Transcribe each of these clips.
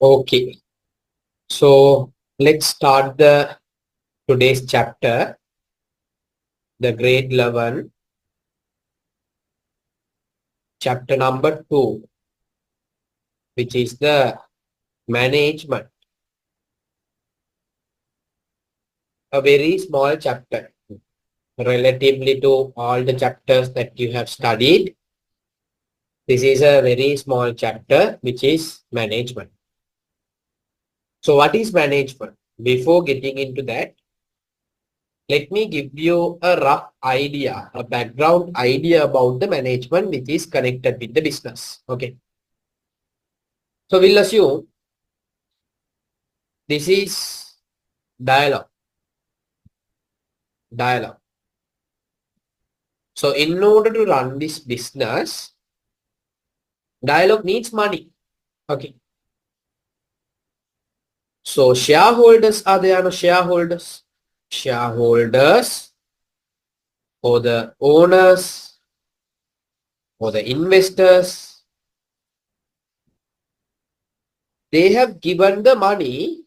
Okay, so let's start the today's chapter, the grade 11, chapter number 2, which is the management. A very small chapter relatively to all the chapters that you have studied. This is a very small chapter, which is management. So what is management? Before getting into that, let me give you a rough idea, a background idea about the management which is connected with the business. Okay. So we'll assume this is dialogue. Dialogue. So in order to run this business, dialogue needs money. Okay. So shareholders are there, no shareholders. Shareholders or the owners or the investors, they have given the money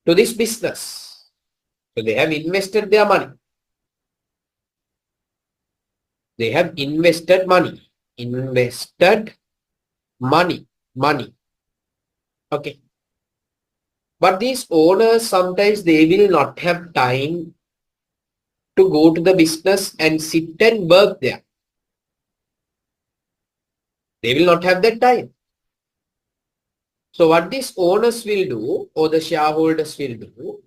to this business. So they have invested their money. They have invested money. Invested money. Money. Okay. But these owners, sometimes they will not have time to go to the business and sit and work there. They will not have that time. So what these owners will do, or the shareholders will do,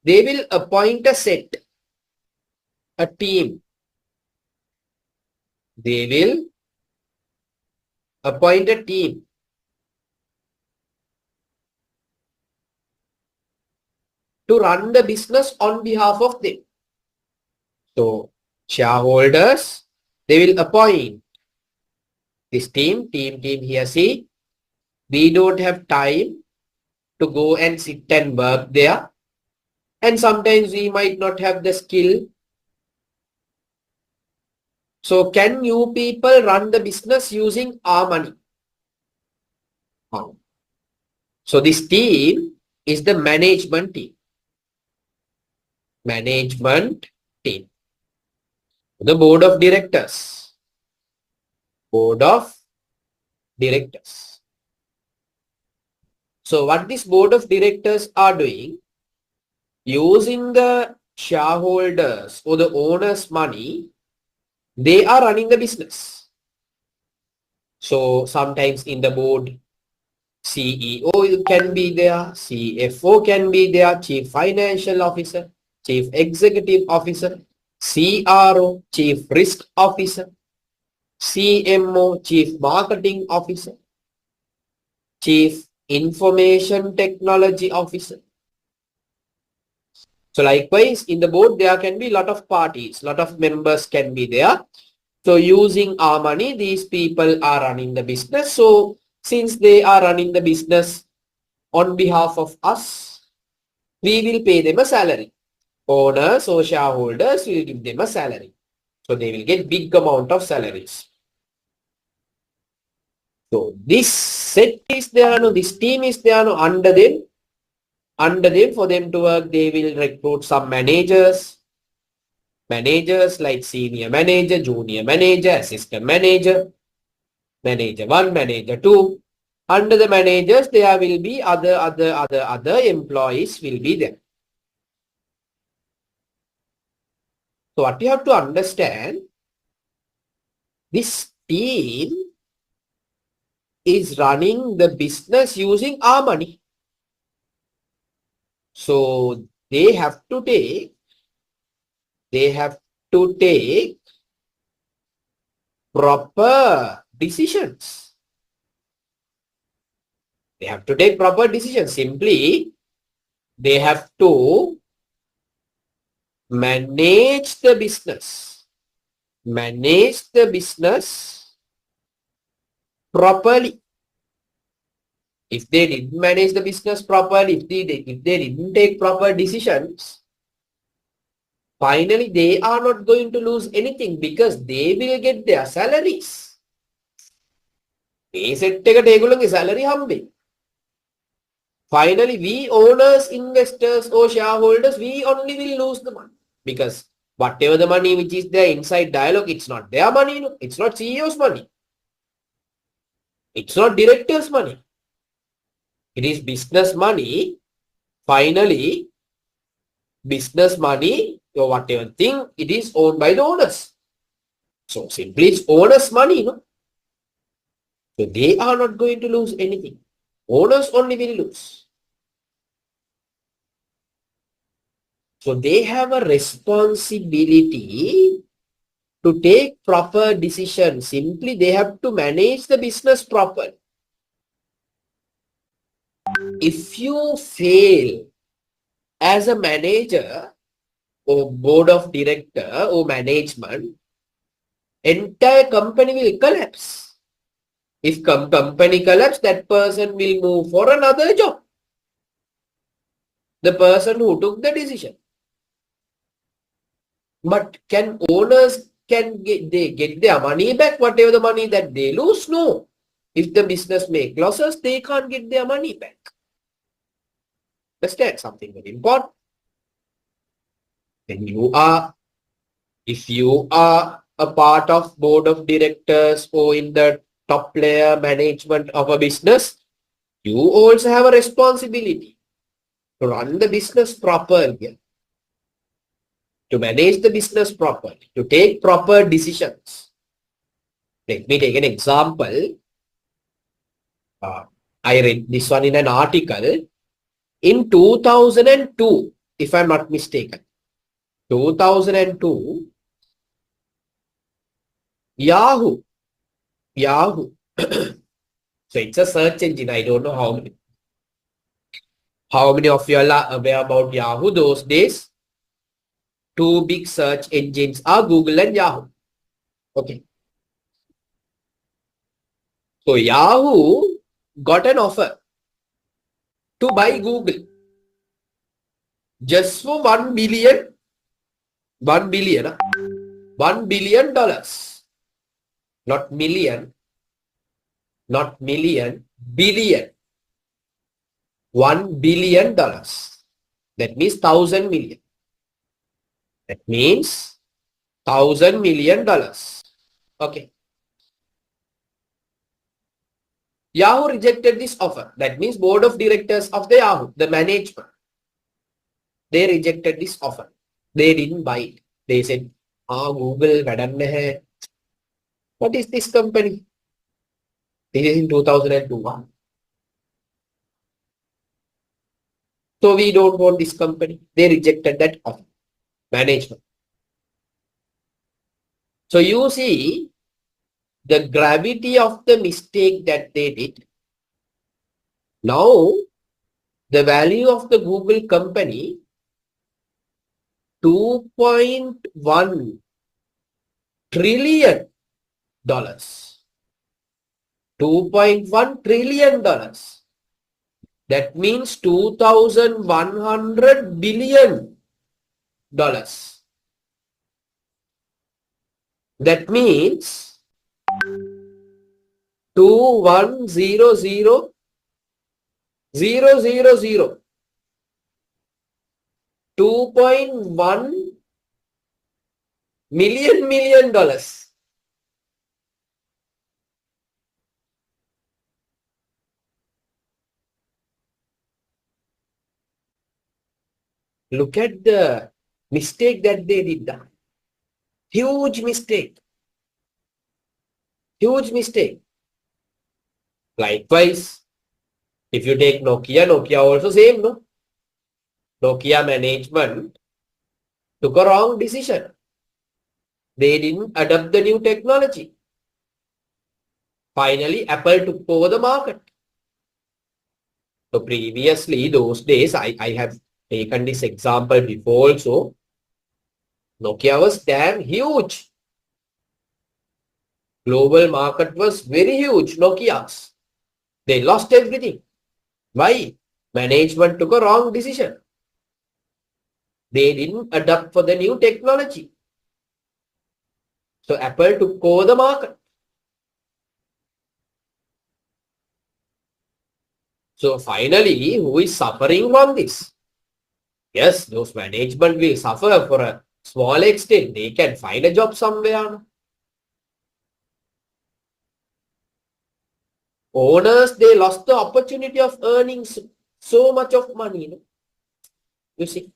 they will appoint a set, a team. They will appoint a team to run the business on behalf of them. So shareholders, they will appoint this team here. See, we don't have time to go and sit and work there. And sometimes we might not have the skill. So can you people run the business using our money? So this team is the management team. Management team. The board of directors. Board of directors. So what this board of directors are doing, using the shareholders or the owners' money, they are running the business. So sometimes in the board, CEO can be there, CFO can be there, Chief Financial Officer, Chief Executive Officer, CRO, Chief Risk Officer, CMO, Chief Marketing Officer, Chief Information Technology Officer. So likewise, in the board, there can be a lot of parties, lot of members can be there. So using our money, these people are running the business. So since they are running the business on behalf of us, we will pay them a salary. Owners or shareholders will give them a salary. So they will get big amount of salaries. So this set is there, no, this team is there, no, under them. Under them, for them to work, they will recruit some managers. Managers like senior manager, junior manager, assistant manager, manager 1, manager 2. Under the managers, there will be other employees will be there. So what you have to understand, this team is running the business using our money. So they have to take proper decisions. They have to take proper decisions. Simply, they have to manage the business. Manage the business properly. If they didn't manage the business properly, if they didn't take proper decisions, finally they are not going to lose anything because they will get their salaries. A set එකට ඒගොල්ලන්ගේ salary හම්බෙයි. Finally, we owners, investors or shareholders, we only will lose the money. Because whatever the money which is there inside dialogue, it's not their money, no? It's not CEO's money. It's not director's money. It is business money. Finally, business money or whatever thing, it is owned by the owners. So simply it's owners' money, no? So they are not going to lose anything. Owners only will lose. So they have a responsibility to take proper decisions. Simply they have to manage the business properly. If you fail as a manager or board of director or management, entire company will collapse. If company collapse, that person will move for another job. The person who took the decision. But can owners get their money back, whatever the money that they lose? No. If the business make losses, they can't get their money back. Understand something very important. If you are a part of board of directors or in the top layer management of a business, you also have a responsibility to run the business properly, to manage the business properly, to take proper decisions. Let me take an example. I read this one in an article in 2002, if I'm not mistaken. 2002, Yahoo. So it's a search engine. I don't know how many of you are aware about Yahoo those days. Two big search engines are Google and Yahoo. Okay. So Yahoo got an offer to buy Google just for $1 billion. $1 billion. Not million. Not million. Billion. $1 billion. That means 1,000 million. That means $1,000 million. Okay. Yahoo rejected this offer. That means board of directors of the Yahoo, the management, they rejected this offer. They didn't buy it. They said, Google, what is this company? This is in 2002. So we don't want this company. They rejected that offer. Management. So you see the gravity of the mistake that they did. Now, the value of the Google company, $2.1 trillion. $2.1 trillion. That means 2,100 billion. That means 2,100,000,000. 2.1 million dollars. Look at the mistake that they did. Huge mistake. Huge mistake. Likewise, if you take Nokia also same, no? Nokia management took a wrong decision. They didn't adopt the new technology. Finally, Apple took over the market. So previously, those days, I have taken this example before also. Nokia was damn huge. Global market was very huge, Nokia's. They lost everything. Why? Management took a wrong decision. They didn't adapt for the new technology. So Apple took over the market. So finally, who is suffering from this? Yes, those management will suffer for a small extent. They can find a job somewhere. Owners, they lost the opportunity of earning so much of money. You see.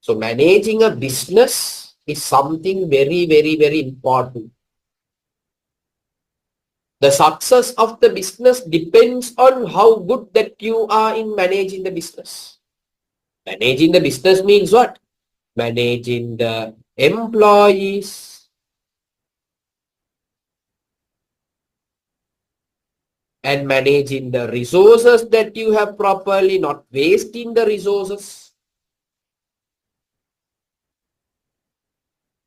So managing a business is something very, very, very important. The success of the business depends on how good that you are in managing the business. Managing the business means what? Managing the employees and managing the resources that you have properly, not wasting the resources.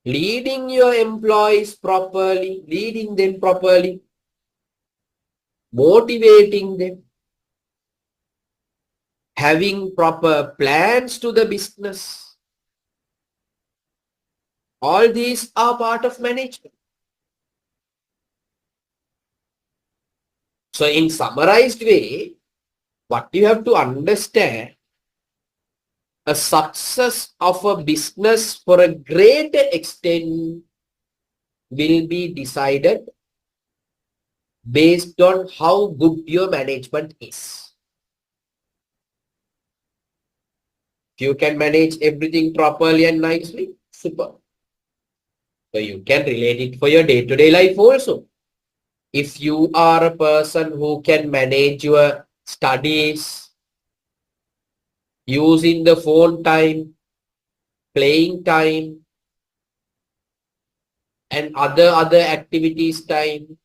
Leading your employees properly, leading them properly, motivating them, having proper plans to the business. All these are part of management. So in summarized way, what you have to understand, a success of a business for a greater extent will be decided based on how good your management is. If you can manage everything properly and nicely, super. So you can relate it for your day-to-day life also. If you are a person who can manage your studies, using the phone time, playing time, and other activities time,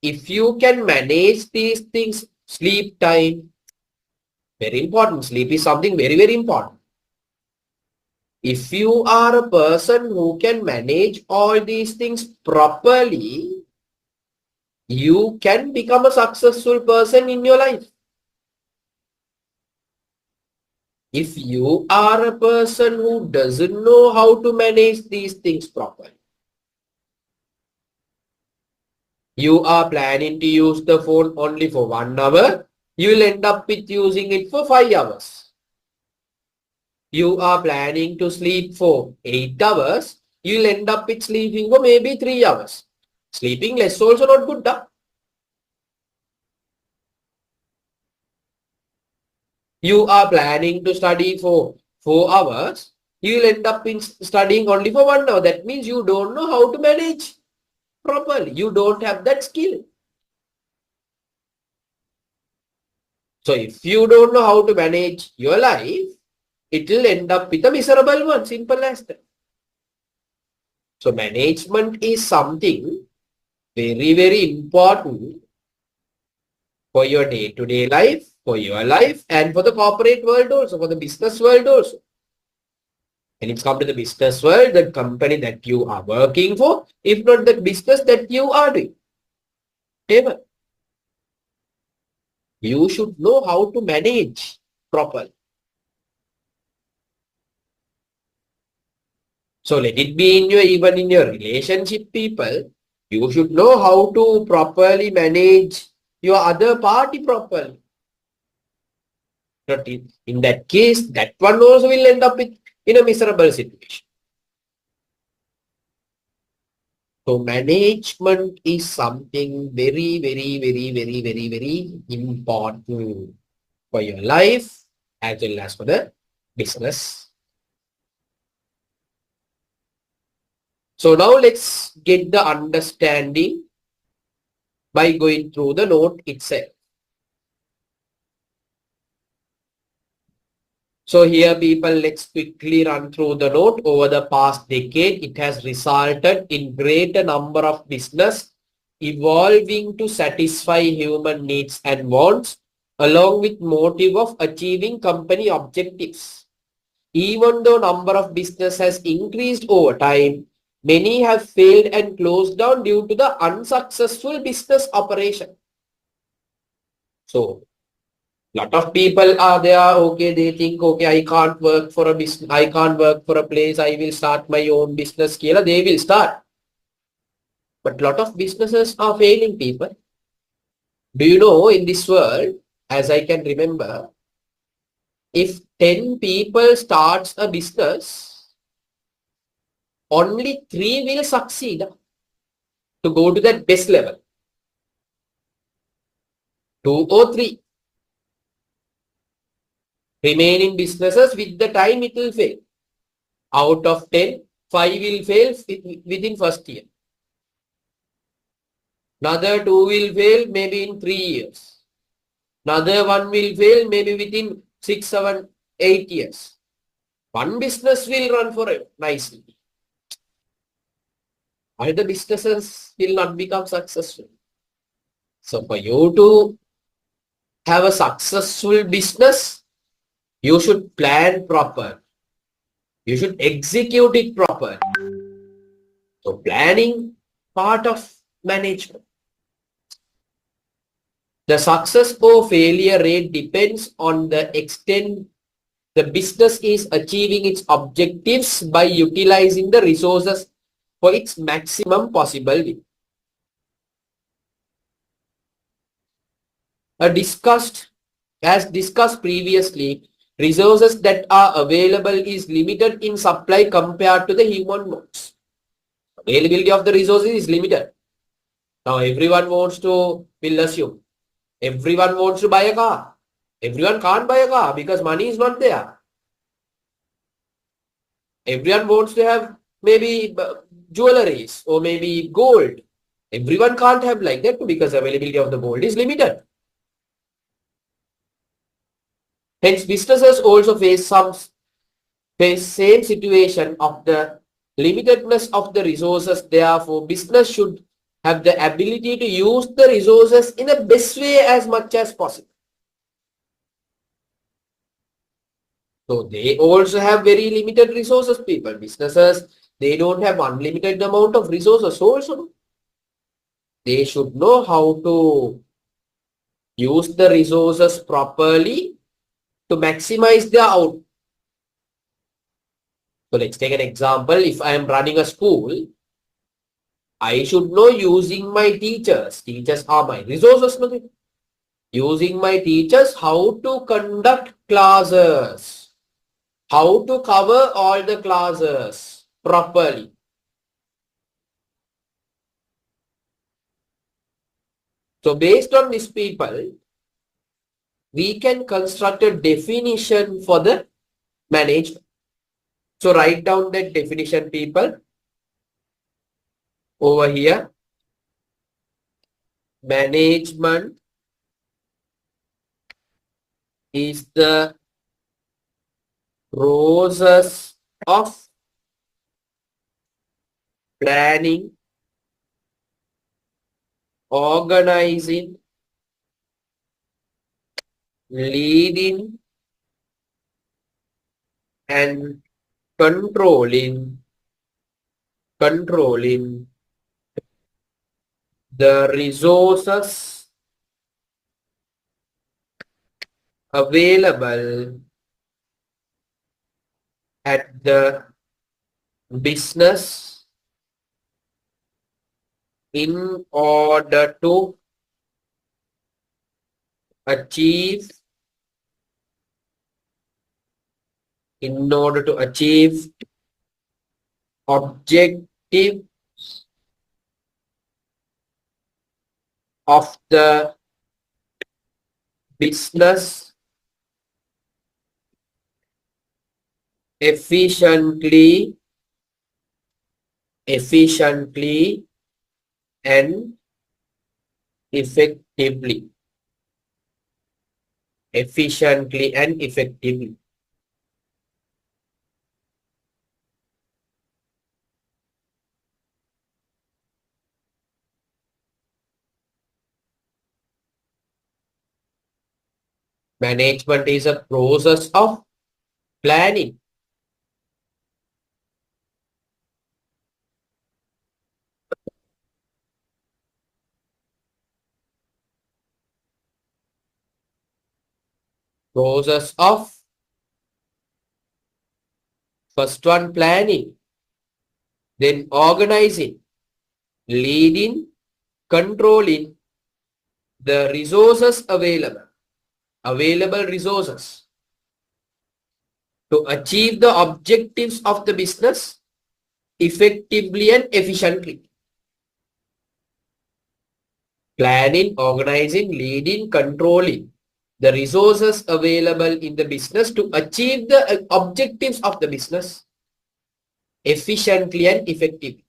if you can manage these things, sleep time, very important. Sleep is something very, very important. If you are a person who can manage all these things properly, you can become a successful person in your life. If you are a person who doesn't know how to manage these things properly, you are planning to use the phone only for 1 hour, you will end up with using it for 5 hours. You are planning to sleep for 8 hours, you will end up with sleeping for maybe 3 hours. Sleeping less also not good. Huh? You are planning to study for 4 hours, you will end up in studying only for 1 hour. That means you don't know how to manage properly. You don't have that skill. So if you don't know how to manage your life, it will end up with a miserable one. Simple as that. So management is something very, very important for your day-to-day life, for your life, and for the corporate world also, for the business world also. When it's come to the business world, the company that you are working for, if not the business that you are doing, whatever, you should know how to manage properly. So let it be in your, even in your relationship people, you should know how to properly manage your other party properly. Not in that case, that one also will end up with in a miserable situation. So management is something very, very, very, very, very, very important for your life as well as for the business. So now let's get the understanding by going through the note itself. So here people, let's quickly run through the note. Over the past decade, it has resulted in greater number of business evolving to satisfy human needs and wants along with motive of achieving company objectives. Even though number of business has increased over time, many have failed and closed down due to the unsuccessful business operation. So lot of people are there, okay, they think, okay, I can't work for a business, I can't work for a place, I will start my own business. Kila, they will start. But lot of businesses are failing, people. Do you know in this world, as I can remember, if 10 people starts a business, only 3 will succeed to go to that best level. 2 or 3 remaining businesses, with the time it will fail. Out of 10, 5 will fail within first year. Another 2 will fail maybe in 3 years. Another 1 will fail maybe within 6, 7, 8 years. One business will run forever nicely. Other businesses will not become successful. So for you to have a successful business, you should plan proper. You should execute it proper. So planning part of management. The success or failure rate depends on the extent the business is achieving its objectives by utilizing the resources for its maximum possible win. As discussed previously, resources that are available is limited in supply compared to the human wants. Availability of the resources is limited. Now everyone wants to, we'll assume, everyone wants to buy a car. Everyone can't buy a car because money is not there. Everyone wants to have maybe jewelries or maybe gold. Everyone can't have like that because availability of the gold is limited. Hence, businesses also face same situation of the limitedness of the resources. Therefore, business should have the ability to use the resources in the best way as much as possible. So they also have very limited resources, people. Businesses, they don't have unlimited amount of resources also. They should know how to use the resources properly to maximize their output. So let's take an example. If I am running a school, I should know using my teachers. Teachers are my resources. Using my teachers, how to conduct classes, how to cover all the classes properly. So based on these people, we can construct a definition for the management. So write down that definition, people. Over here, management is the process of planning, organizing, leading, and controlling the resources available at the business in order to achieve objective of the business efficiently and effectively. Management is a process of planning, first one planning, then organizing, leading, controlling the resources available. available resources to achieve the objectives of the business effectively and efficiently. Planning, organizing, leading, controlling the resources available in the business to achieve the objectives of the business efficiently and effectively.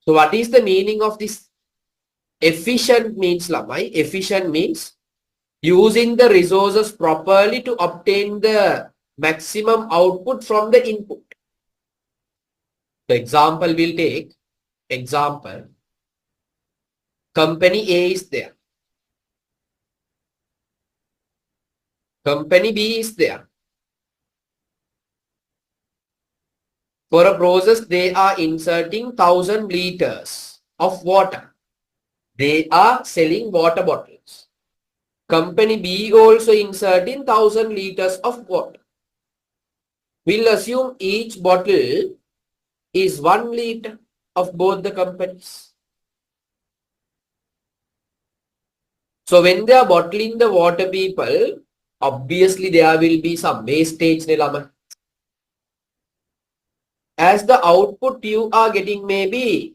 So what is the meaning of this? Efficient means lamai. Efficient means using the resources properly to obtain the maximum output from the input. The example we'll take. Example. Company A is there. Company B is there. For a process, they are inserting 1,000 liters of water. They are selling water bottles. Company B also inserting 1,000 liters of water. We'll assume each bottle is 1 liter of both the companies. So when they are bottling the water, people, obviously there will be some wastage. As the output you are getting maybe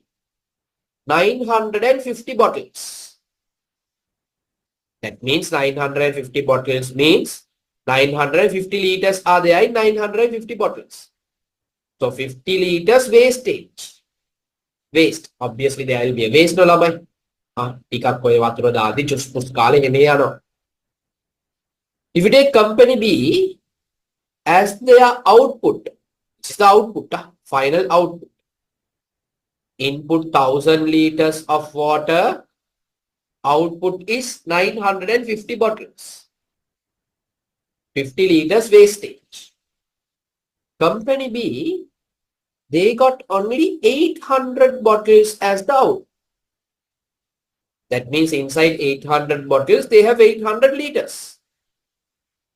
950 bottles. That means 950 bottles means 950 liters are there in 950 bottles. So 50 liters wastage. Waste. Obviously there will be a waste no lamai. If you take company B as their output, this is the output, final output. Input 1,000 liters of water, output is 950 bottles. 50 liters wastage. Company B, they got only 800 bottles as the output. That means inside 800 bottles, they have 800 liters.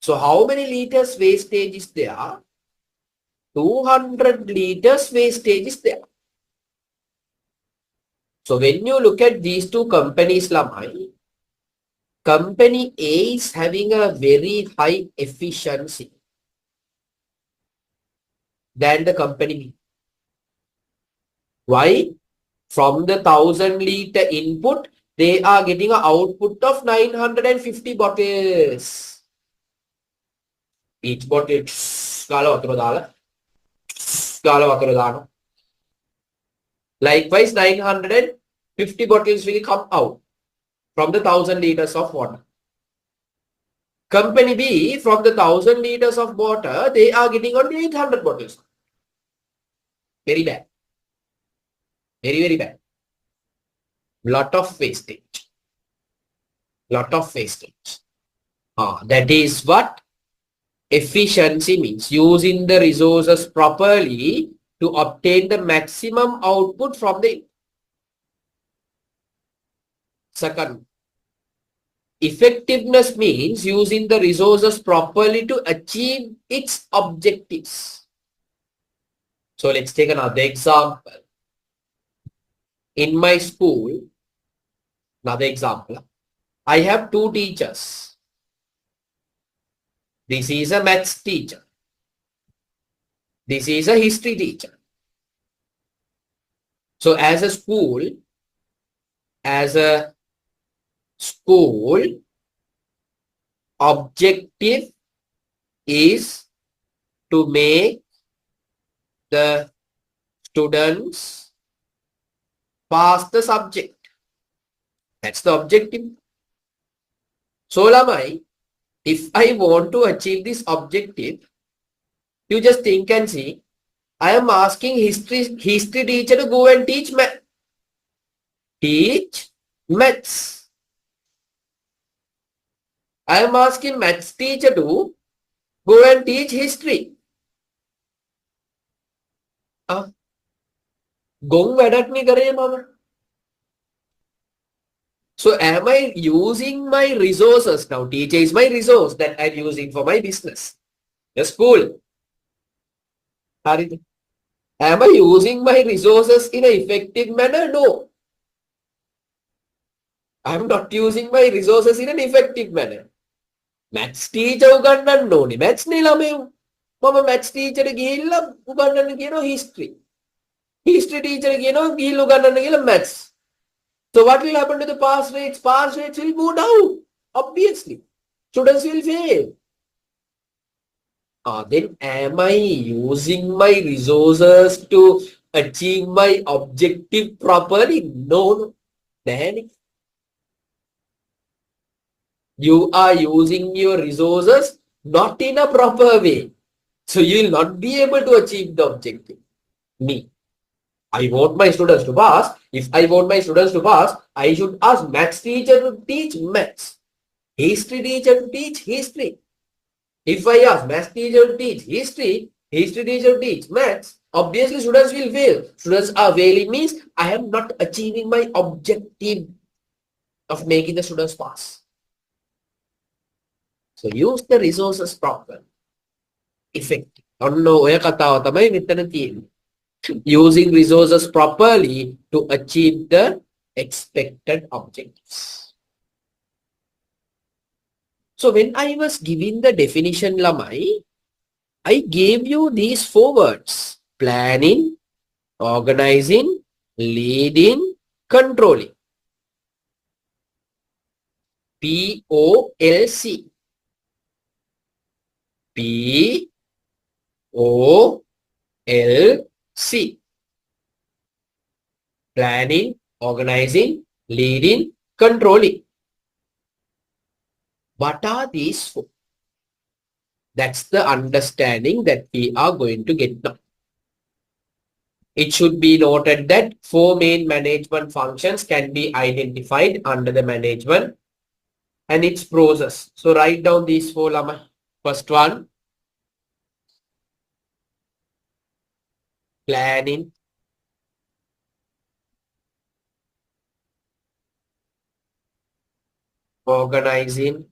So how many liters wastage is there? 200 liters wastage is there. So when you look at these two companies, lamai, company A is having a very high efficiency than the company B. Why? From the 1,000 liter input, they are getting an output of 950 bottles. Each bottle, likewise, 950 bottles will come out from the 1,000 liters of water. Company B, from the 1,000 liters of water, they are getting only 800 bottles. Very bad. Very, very bad. Lot of wastage. Lot of wastage. That is what efficiency means. Using the resources properly to obtain the maximum output from the second. Effectiveness means using the resources properly to achieve its objectives. So let's take another example. In my school, another example, I have two teachers. This is a maths teacher. This is a history teacher. So as a school, objective is to make the students pass the subject. That's the objective. So lamai, if I want to achieve this objective, you just think and see, I am asking history teacher to go and teach maths. I am asking maths teacher to go and teach history. Gong වැඩක් නේ කරේ මම. So am I using my resources? Now teacher is my resource that I'm using for my business. The school. Am I using my resources in an effective manner? No. I am not using my resources in an effective manner. Maths teacher උගන්වන්න ඕනේ. Maths නේ ළමයෝ. මම maths teacher ගිහිල්ලා උගන්වන්න කියනවා history. History teacher කියනවා ගිහිල්ලා උගන්වන්න කියලා maths. So what will happen to the pass rates? Pass rates will go down. Obviously. Students will fail. Then am I using my resources to achieve my objective properly? No. Then you are using your resources not in a proper way. So you will not be able to achieve the objective. Me. I want my students to pass. If I want my students to pass, I should ask maths teacher to teach maths. History teacher to teach history. If I ask maths teacher to teach history, history teacher to teach maths, obviously students will fail. Students are failing means I am not achieving my objective of making the students pass. So use the resources properly. Effective. ඔය කතාව තමයි මෙතන තියෙන්නේ. Using resources properly to achieve the expected objectives. So when I was giving the definition lamai, I gave you these 4 words: planning, organizing, leading, controlling. POLC. POLC. Planning, organizing, leading, controlling. What are these 4? That's the understanding that we are going to get now. It should be noted that 4 main management functions can be identified under the management and its process. So write down these 4 lama. First one, planning, organizing,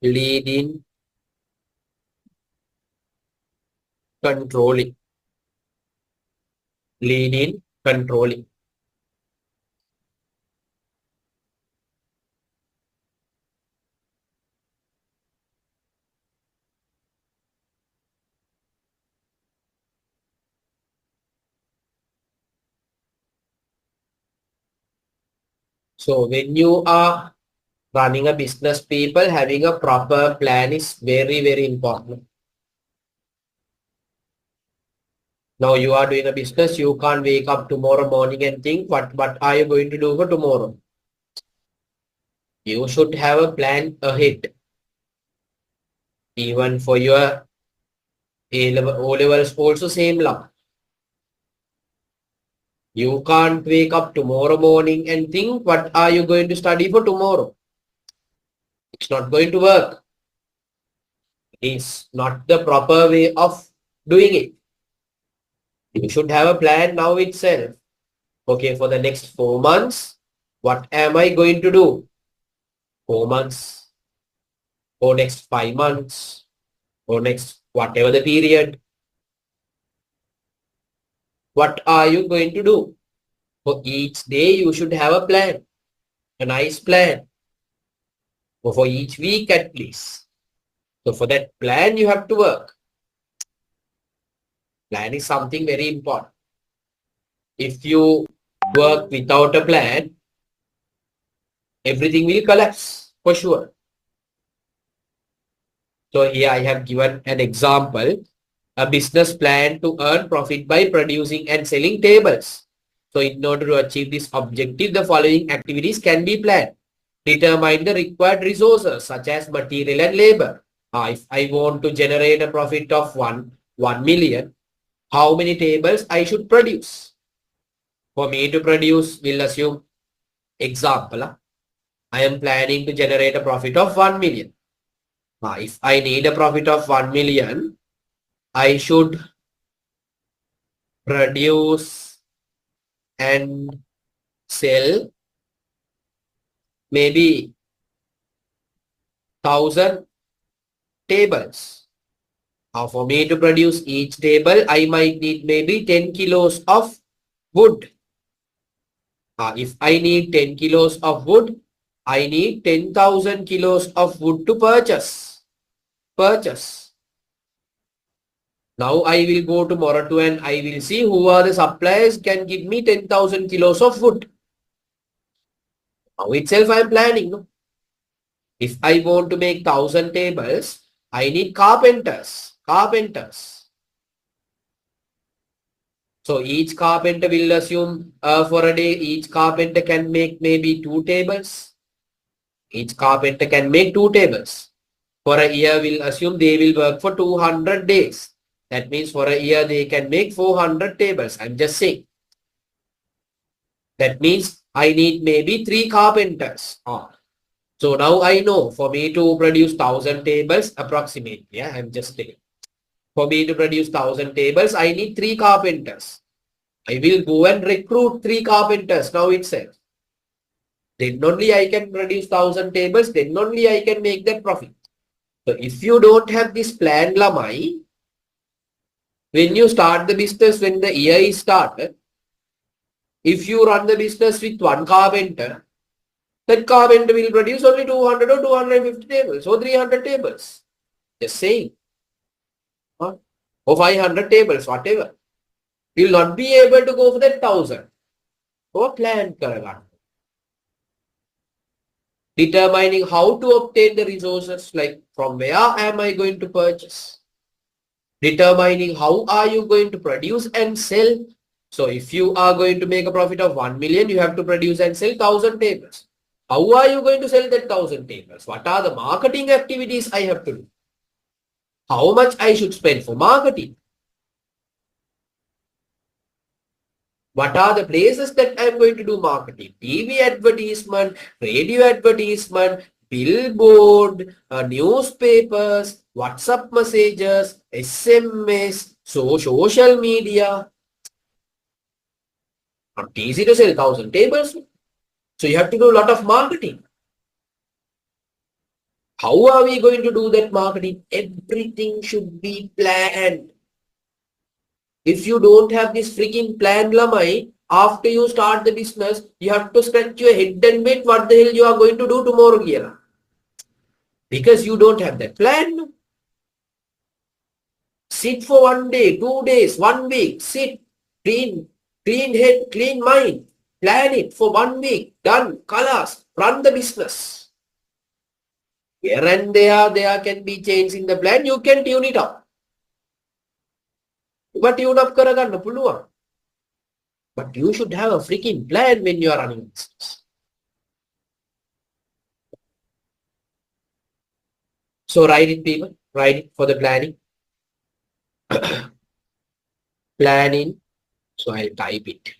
leading, controlling. Leading, controlling. So when you are running a business, people, having a proper plan is very, very important. Now you are doing a business, you can't wake up tomorrow morning and think, what are you going to do for tomorrow? You should have a plan ahead. Even for your O-levels also same luck. You can't wake up tomorrow morning and think, what are you going to study for tomorrow? It's not going to work. It's not the proper way of doing it. You should have a plan now itself. Okay, for the next 4 months, what am I going to do? 4 months, or next 5 months, or next whatever the period. What are you going to do? For each day, you should have a plan, a nice plan. Or for each week at least. So for that plan, you have to work. Plan is something very important. If you work without a plan, everything will collapse for sure. So here I have given an example, a business plan to earn profit by producing and selling tables. So in order to achieve this objective, the following activities can be planned. Determine the required resources such as material and labor. If I want to generate a profit of 1 million, how many tables I should produce? For me to produce, we'll assume example. I am planning to generate a profit of 1 million. If I need a profit of 1 million, I should produce and sell maybe 1,000 tables. Now for me to produce each table, I might need maybe 10 kilos of wood. If I need 10 kilos of wood, I need 10,000 kilos of wood to purchase. Now I will go to Moratu and I will see who are the suppliers can give me 10,000 kilos of wood. Now itself I am planning. No? If I want to make 1,000 tables, I need carpenters. So each carpenter will assume for a day, each carpenter can make maybe 2 tables. Each carpenter can make 2 tables. For a year, we'll assume they will work for 200 days. That means for a year, they can make 400 tables. I'm just saying. That means I need maybe 3 carpenters. So now I know for me to produce 1,000 tables approximately. Yeah, I'm just saying. For me to produce 1,000 tables, I need 3 carpenters. I will go and recruit 3 carpenters now itself. Then only I can produce 1,000 tables. Then only I can make that profit. So if you don't have this plan, Lamai, when you start the business, when the year is started, if you run the business with 1 carpenter, that carpenter will produce only 200 or 250 tables or 300 tables. Just saying. Or 500 tables, whatever. You will not be able to go for that 1,000. So plan karagan. Determining how to obtain the resources, like from where am I going to purchase? Determining how are you going to produce and sell. So if you are going to make a profit of 1 million, you have to produce and sell 1,000 tables. How are you going to sell that 1,000 tables? What are the marketing activities I have to do? How much I should spend for marketing? What are the places that I am going to do marketing? TV advertisement, radio advertisement, billboard, newspapers, WhatsApp messages, SMS, social media. Not easy to sell 1,000 tables. So you have to do a lot of marketing. How are we going to do that marketing? Everything should be planned. If you don't have this freaking plan, Lamai, after you start the business, you have to scratch your head and wait what the hell you are going to do tomorrow here. Because you don't have that plan. Sit for 1 day, 2 days, 1 week. Sit, clean head, clean mind. Plan it for 1 week. Done. Colors. Run the business. Here and there can be change in the plan. You can tune it up. But tune up karagana puluwa. But you should have a freaking plan when you are running business. So write it, people. Write it for the planning. Planning. So I'll type it.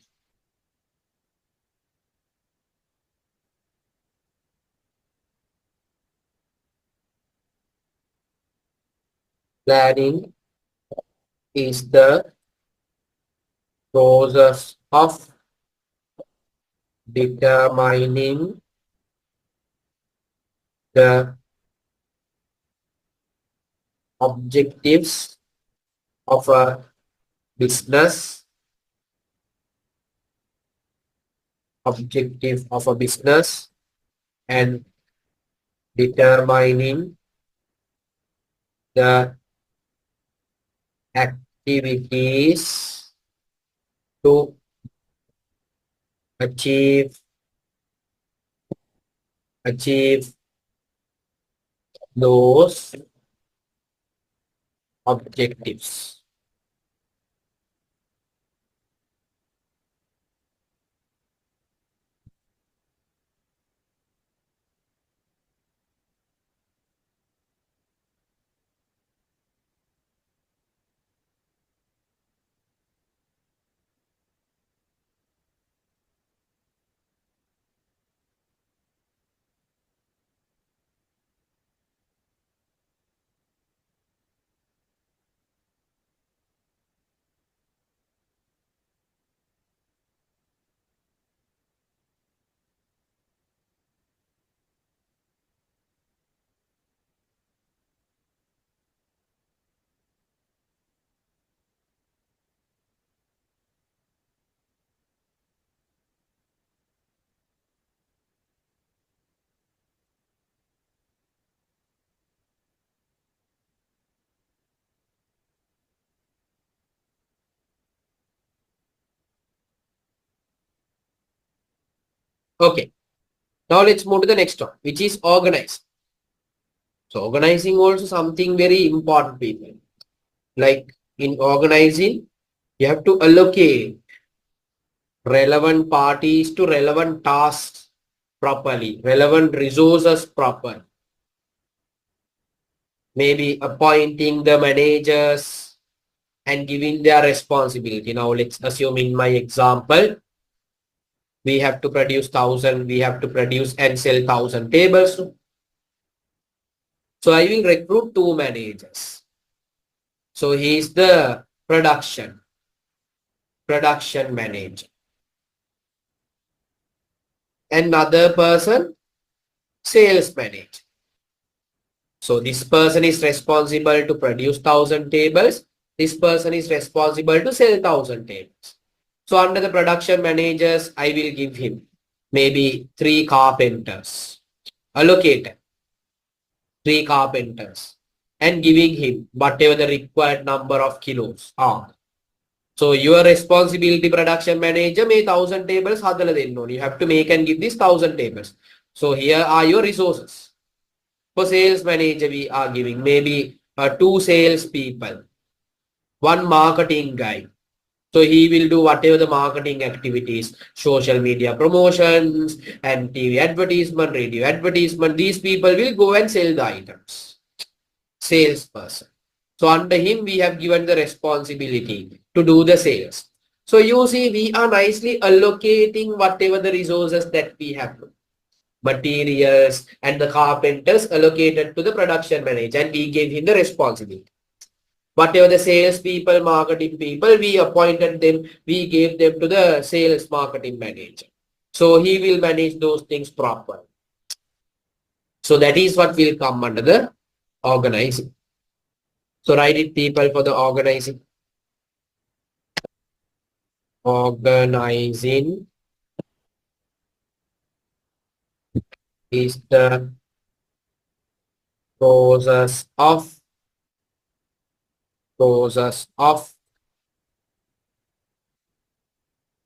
Planning is the process of determining the objectives of a business, and determining the activities to achieve those objectives. Okay. Now let's move to the next one, which is organize. So organizing also something very important, people. Like in organizing, you have to allocate relevant parties to relevant tasks properly, relevant resources proper. Maybe appointing the managers and giving their responsibility. Now let's assume in my example, we have to produce 1,000, we have to produce and sell 1,000 tables. So I will recruit 2 managers. So he is the production manager. Another person, sales manager. So this person is responsible to produce 1,000 tables. This person is responsible to sell 1,000 tables. So under the production managers, I will give him maybe 3 carpenters. Allocated 3 carpenters and giving him whatever the required number of kilos are. So your responsibility, production manager, may 1,000 tables. You have to make and give these 1,000 tables. So here are your resources. For sales manager, we are giving maybe 2 sales people, 1 marketing guy. So he will do whatever the marketing activities, social media promotions and TV advertisement, radio advertisement. These people will go and sell the items. Salesperson. So under him, we have given the responsibility to do the sales. So you see, we are nicely allocating whatever the resources that we have. Materials and the carpenters allocated to the production manager, and we gave him the responsibility. Whatever the sales people, marketing people, we appointed them, we gave them to the sales marketing manager. So he will manage those things properly. So that is what will come under the organizing. So write it, people, for the organizing. Organizing is the process of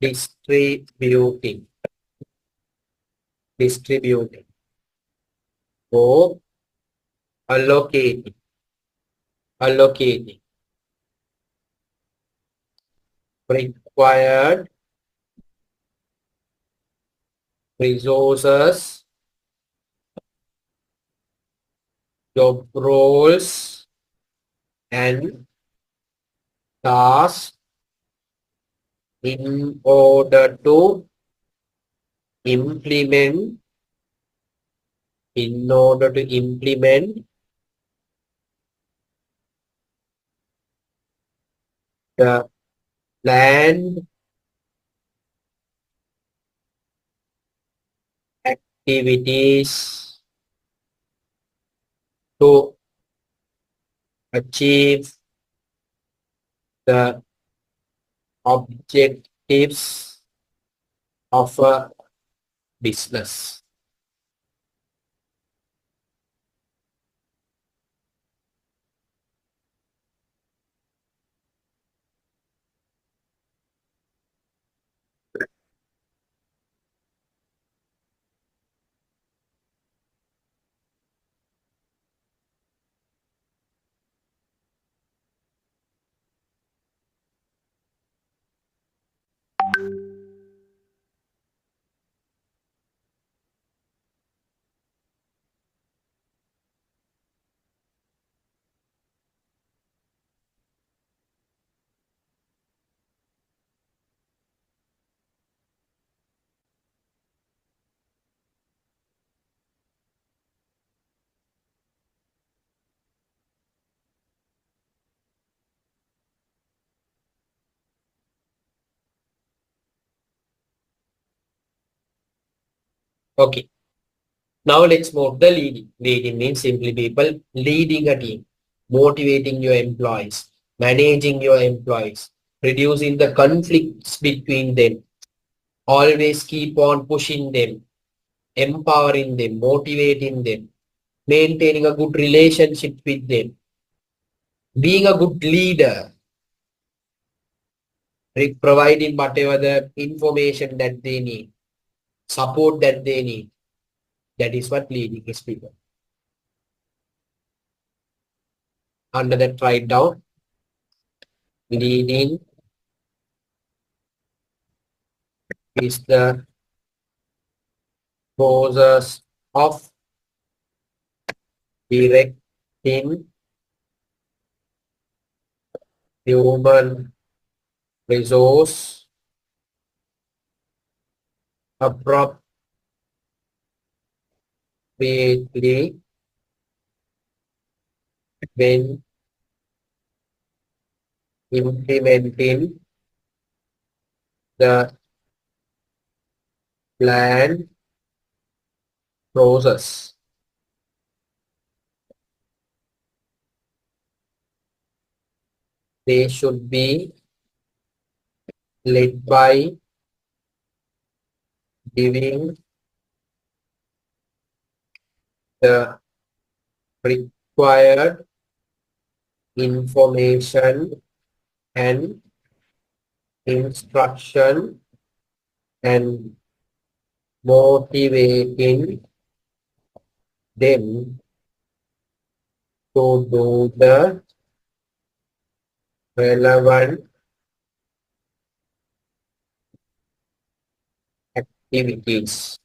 distributing or allocating required resources, job roles, and tasks in order to implement the planned activities to achieve the objectives of a business. Okay. Now let's move the leading. Leading means simply, people, leading a team, motivating your employees, managing your employees, reducing the conflicts between them, always keep on pushing them, empowering them, motivating them, maintaining a good relationship with them, being a good leader, providing whatever the information that they need. support that they need. That is what leading is people. Under that, write down leading is the process of directing human resource appropriately when implementing the planned process. They should be led by giving the required information and instruction and motivating them to do the relevant activities.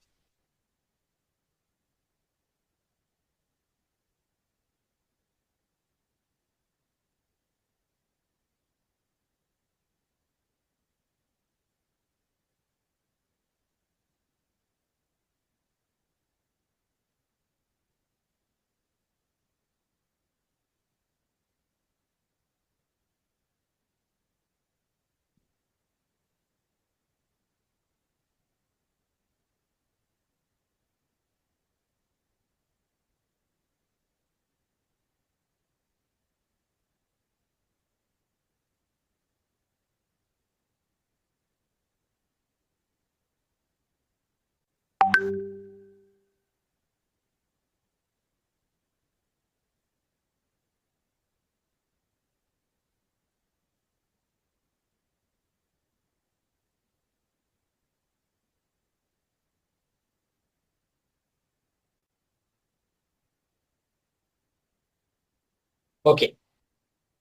Okay,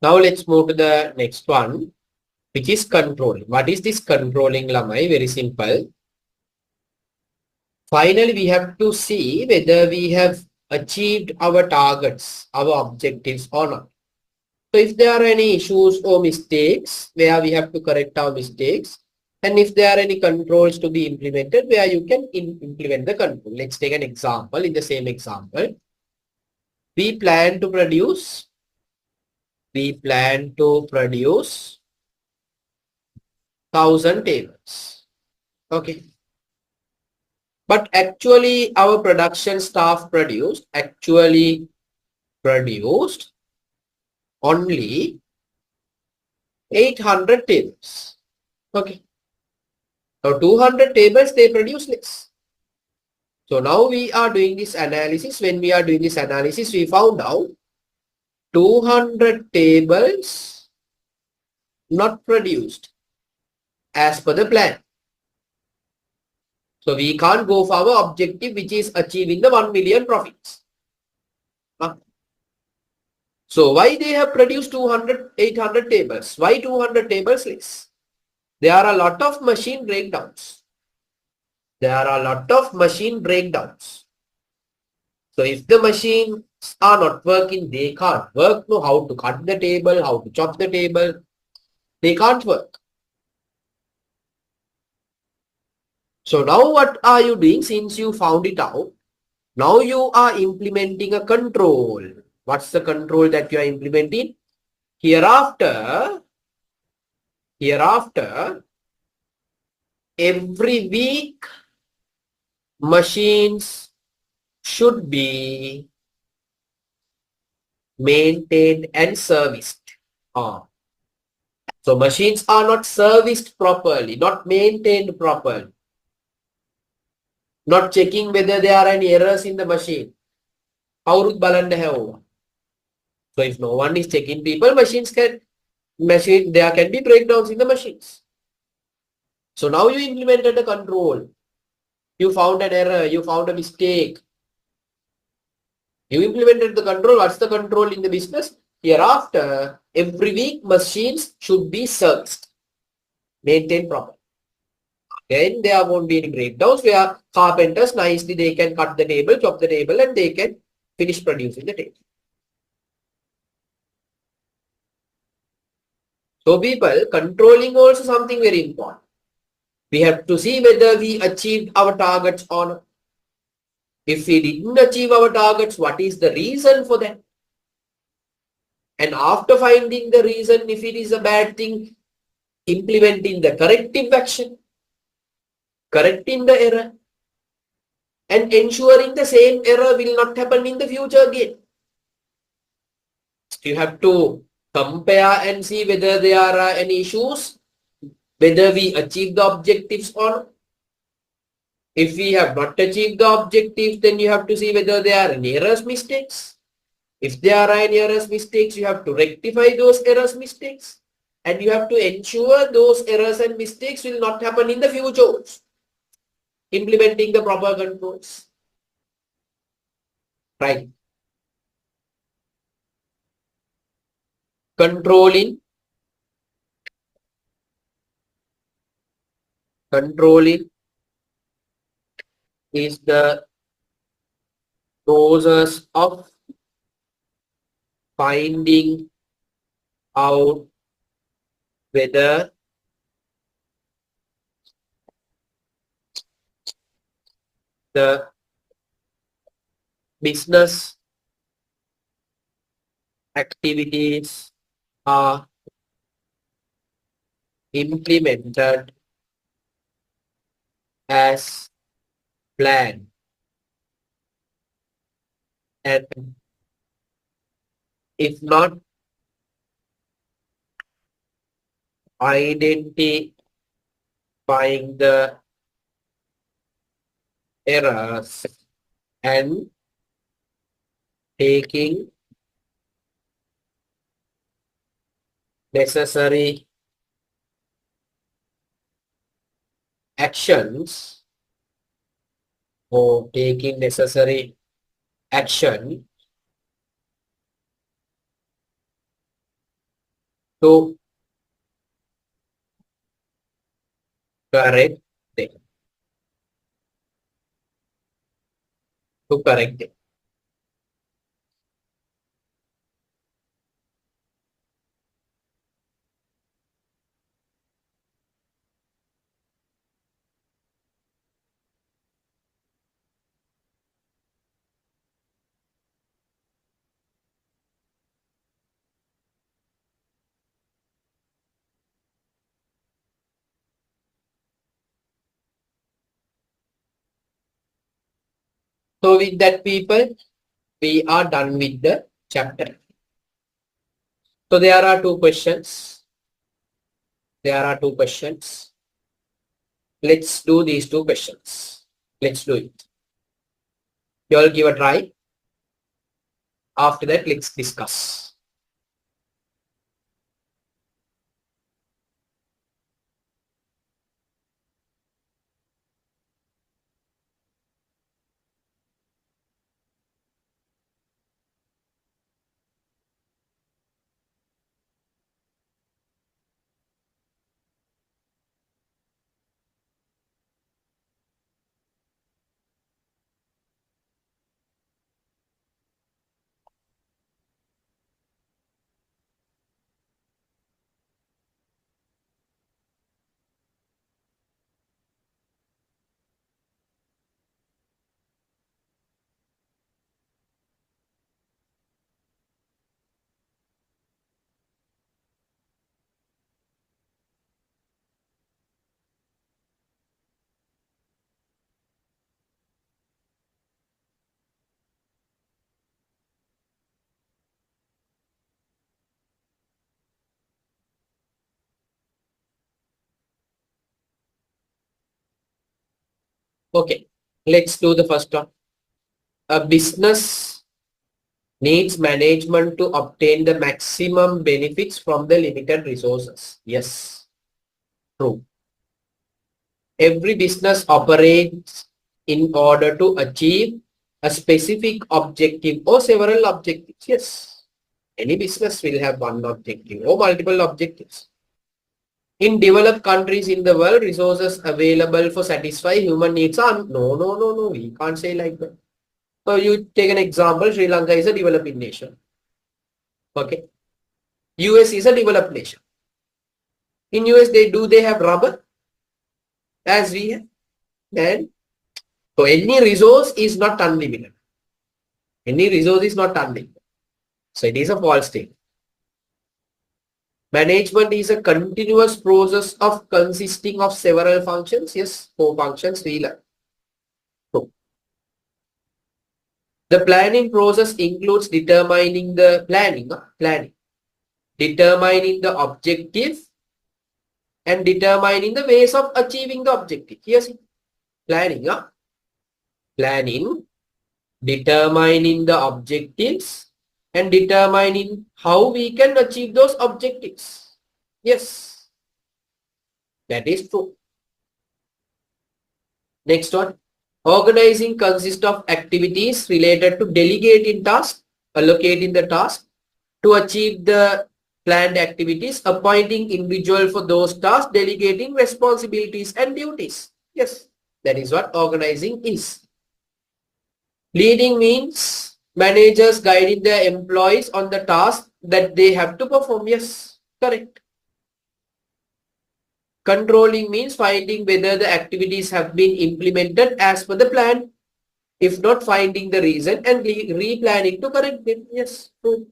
now let's move to the next one, which is controlling. What is this controlling, Lamai? Very simple. Finally, we have to see whether we have achieved our targets, our objectives or not. So if there are any issues or mistakes where we have to correct our mistakes, and if there are any controls to be implemented where you can implement the control. Let's take an example. In the same example, we plan to produce 1,000 tables. Okay. But actually our production staff actually produced only 800 tables. Okay. So 200 tables they produce less. So now we are doing this analysis. When we are doing this analysis, we found out 200 tables not produced as per the plan. So we can't go for our objective, which is achieving the 1 million profits. So why they have produced 800 tables? Why 200 tables less? There are a lot of machine breakdowns. So if the machines are not working, they can't work. Know how to cut the table, how to chop the table. They can't work. So now what are you doing since you found it out? Now you are implementing a control. What's the control that you are implementing? Hereafter, every week, machines should be maintained and serviced. So machines are not serviced properly, not maintained properly, not checking whether there are any errors in the machine. So if no one is checking people, there can be breakdowns in the machines. So now you implemented a control. You found an error, you found a mistake. You implemented the control. What's the control in the business? Hereafter, every week machines should be serviced, maintained properly. Then there won't be any breakdowns where carpenters nicely they can cut the table, chop the table, and they can finish producing the table. So people, controlling also something very important. We have to see whether we achieved our targets or not. If we didn't achieve our targets, what is the reason for that? And after finding the reason, if it is a bad thing, implementing the corrective action, correcting the error, and ensuring the same error will not happen in the future again. You have to compare and see whether there are any issues, whether we achieve the objectives or not. If we have not achieved the objectives, then you have to see whether there are any errors, mistakes. If there are any errors, mistakes, you have to rectify those errors, mistakes. And you have to ensure those errors and mistakes will not happen in the future. Implementing the proper controls. Right. Controlling is the process of finding out whether the business activities are implemented as planned, and if not, identifying the errors and taking necessary actions or taking necessary action to correct it. To correct it. So with that, people, we are done with the chapter. So there are two questions. Let's do these two questions. Let's do it. You all give a try. After that, let's discuss. Okay, let's do the first one. A business needs management to obtain the maximum benefits from the limited resources. Yes, true. Every business operates in order to achieve a specific objective or several objectives. Yes, any business will have one objective or multiple objectives. In developed countries in the world, resources available for satisfy human needs are no. We can't say like that. So you take an example, Sri Lanka is a developing nation. Okay. US is a developed nation. In US, they have rubber as we have. And so any resource is not unlimited. Any resource is not unlimited. So it is a false statement. Management is a continuous process of consisting of several functions. Yes, 4 functions we learn. So, the planning process includes determining the planning, determining the objective and determining the ways of achieving the objective. Yes, planning, planning, determining the objectives and determining how we can achieve those objectives. Yes, that is true. Next one. Organizing consists of activities related to delegating tasks, allocating the task to achieve the planned activities, appointing individual for those tasks, delegating responsibilities and duties. Yes, that is what organizing is. Leading means managers guiding their employees on the task that they have to perform. Yes, correct. Controlling means finding whether the activities have been implemented as per the plan. If not, finding the reason and replanning to correct them. Yes, true.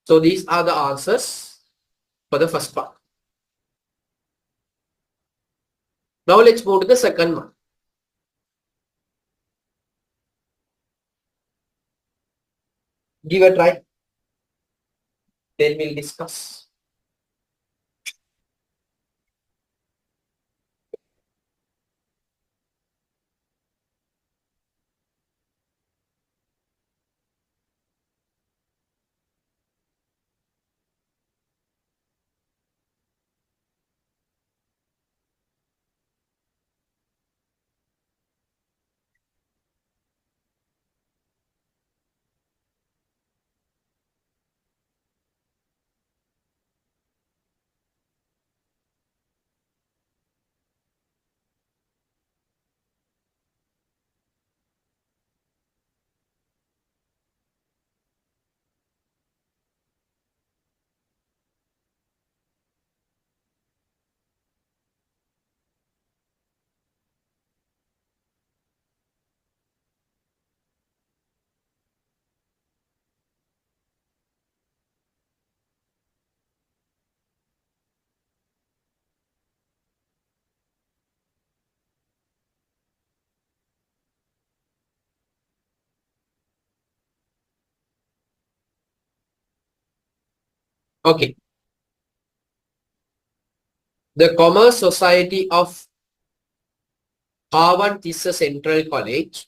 So these are the answers for the first part. Now let's move to the second one. Give a try. Then we'll discuss. Okay. The Commerce Society of Harvard Central College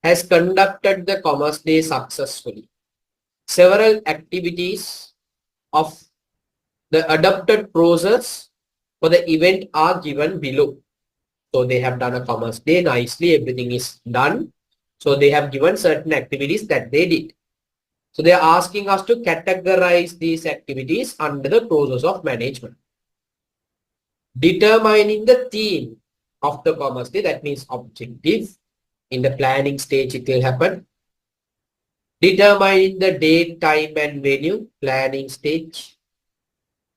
has conducted the Commerce Day successfully. Several activities of the adopted process for the event are given below. So they have done a Commerce Day nicely. Everything is done. So they have given certain activities that they did. So they are asking us to categorize these activities under the process of management. Determining the theme of the Commerce Day, that means objective. In the planning stage, it will happen. Determining the date, time and venue, planning stage.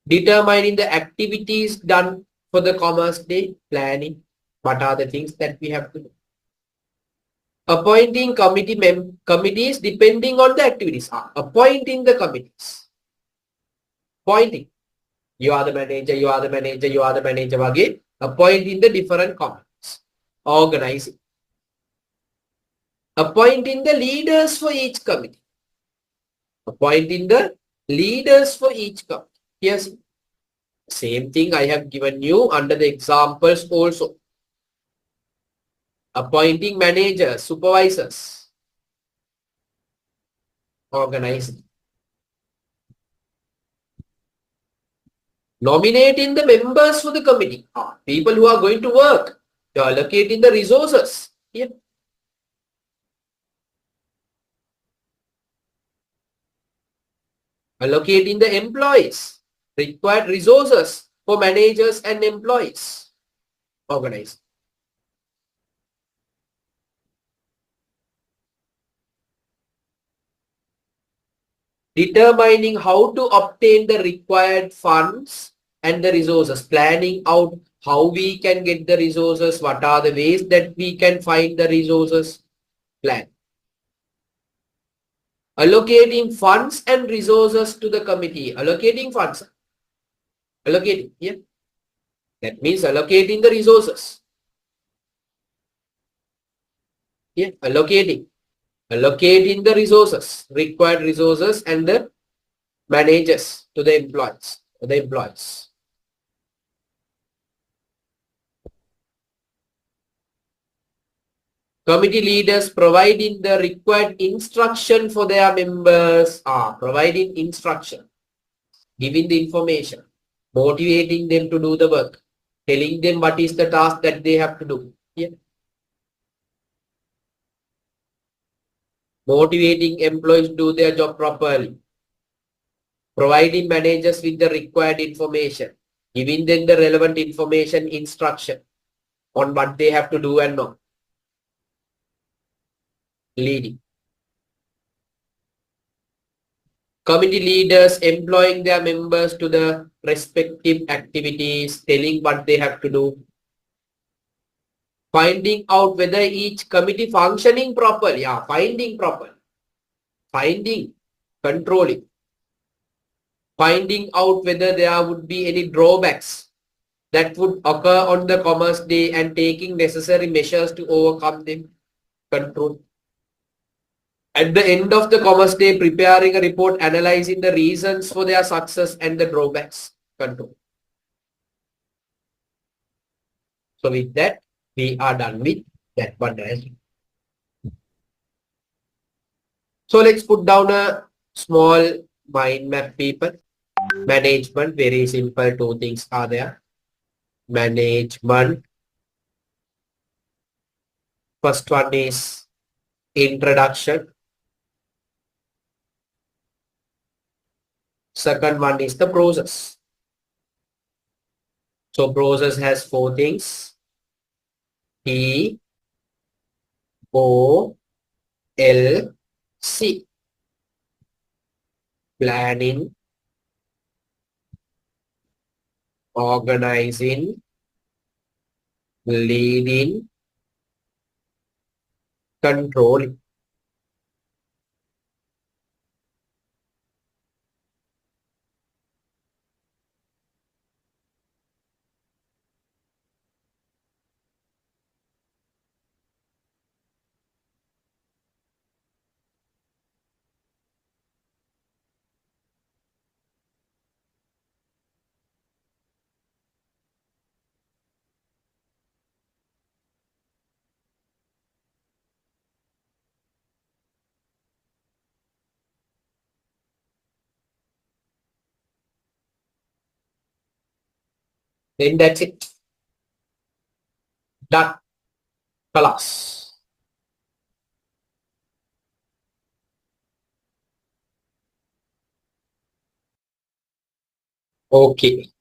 Determining the activities done for the Commerce Day, planning. What are the things that we have to do? Appointing committees depending on the activities. Appointing the committees. Appointing. You are the manager, you are the manager, you are the manager again. Appointing the different committees. Organizing. Appointing the leaders for each committee. Appointing the leaders for each committee. Yes. Same thing I have given you under the examples also. Appointing managers, supervisors. Organizing. Nominating the members for the committee. People who are going to work. You're allocating the resources. Yeah. Allocating the employees. Required resources for managers and employees. Organize. Determining how to obtain the required funds and the resources. Planning out how we can get the resources. What are the ways that we can find the resources. Plan. Allocating funds and resources to the committee. Allocating funds. Allocating. Yeah. That means allocating the resources. Yeah. Allocating. Allocating the resources. Required resources and the managers to the employees. Committee leaders providing the required instruction for their members. Providing instruction. Giving the information. Motivating them to do the work. Telling them what is the task that they have to do. Yeah. Motivating employees to do their job properly. Providing managers with the required information. Giving them the relevant information, instruction on what they have to do and not. Leading. Committee leaders employing their members to the respective activities, telling what they have to do. Finding out whether each committee functioning properly. Finding properly. Finding, controlling. Finding out whether there would be any drawbacks that would occur on the commerce day and taking necessary measures to overcome them. Control. At the end of the commerce day, preparing a report analyzing the reasons for their success and the drawbacks. Control. So with that, we are done with that one as well. So let's put down a small mind map, people. Management, very simple, two things are there. Management. First one is introduction. Second one is the process. So process has four things. P, O, L, C. Planning, organizing, leading, controlling. Then that's it. Done. Class. Okay.